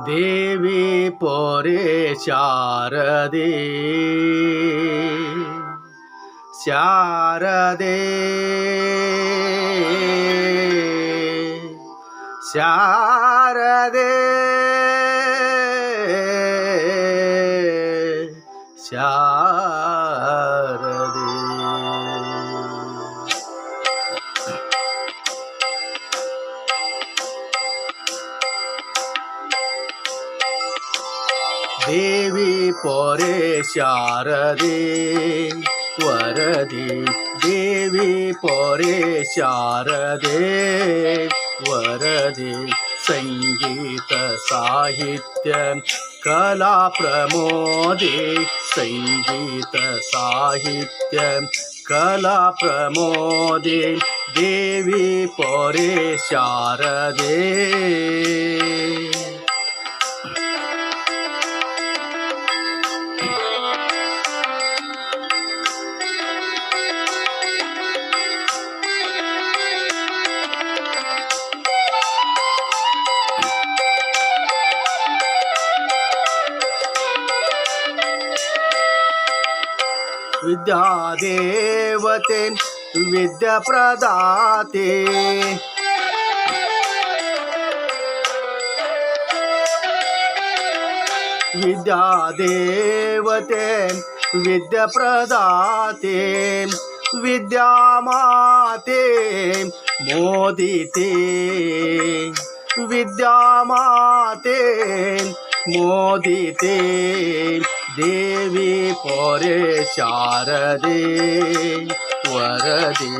ದೇವಿ ಪೊರೆ ಶಾರದೆ ಶಾರದೆ ಶಾರದೆ ಶಾರದೆ ದೇವಿ ಪೊರೆ ಶಾರದೆ ವರದೆ ದೇವಿ ಪೊರೆ ಶಾರದೆ ವರದೆ ಸಂಗೀತ ಸಾಹಿತ್ಯ ಕಲಾ ಪ್ರಮೋದೆ ಸಂಗೀತ ಸಾಹಿತ್ಯ ಕಲಾ ಪ್ರಮೋದೆ ದೇವಿ ಪೊರೆ ಶಾರದೆ ವಿದ್ಯಾದೇವತೆ ವಿದ್ಯಾಪ್ರದಾತೆ ವಿದ್ಯಾದೇವತೆ ವಿದ್ಯಾಪ್ರದಾತೆ ವಿದ್ಯಾಮಾತೆ ಮೋದಿತೆ ವಿದ್ಯಾಮಾತೆ ಮೋದಿತೆ ದೇವಿ ಪೊರೆ ಶಾರದೆ ವರದೆ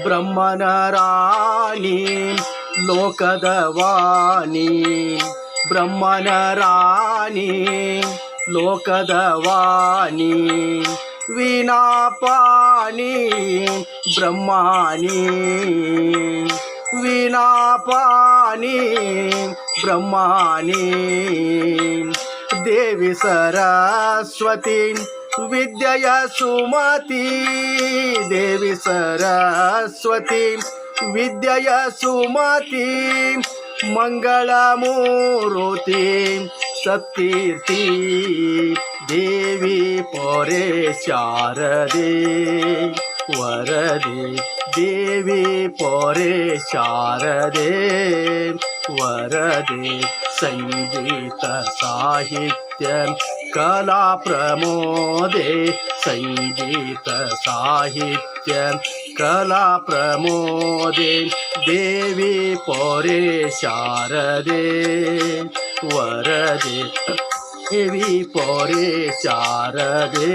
ಬ್ರಹ್ಮನ ರಾಣಿ ಲೋಕದ ವಾಣಿ ಬ್ರಹ್ಮನ ರಾಣಿ ಲೋಕದ ವಾಣಿ ವೀಣಾಪಾಣಿ ಬ್ರಹ್ಮಾಣಿ ವೀಣಾಪಾಣಿ ಬ್ರಹ್ಮಾಣಿ ದೇವಿ ಸರಸ್ವತಿ ವಿದ್ಯೆಯ ಸುಮತಿ ದೇವಿ ಸರಸ್ವತಿ ವಿದ್ಯೆಯ ಸುಮತಿ ಮಂಗಳಮೂರ್ತಿ ಸತ್ಕೀರ್ತಿ ದೇವಿ ಪೊರೆ ಶಾರದೆ ವರದೆ ದೇವಿ ಪೊರೆ ಶಾರದೆ ವರದೆ ಸಂಗೀತ ಸಾಹಿತ್ಯ ಕಲಾ ಪ್ರಮೋದೆ ಸಂಗೀತ ಸಾಹಿತ್ಯ ಕಲಾ ಪ್ರಮೋದೆ ದೇವಿ ಪೊರೆ ಶಾರದೆ ವರದೆ ದೇವಿ ಪೊರೆ ಶಾರದೆ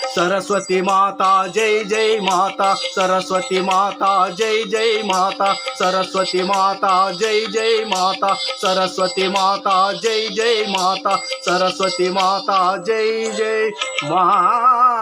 सरस्वती माता जय जय माता सरस्वती माता जय जय माता सरस्वती माता जय जय माता सरस्वती माता जय जय माता सरस्वती माता जय जय माता।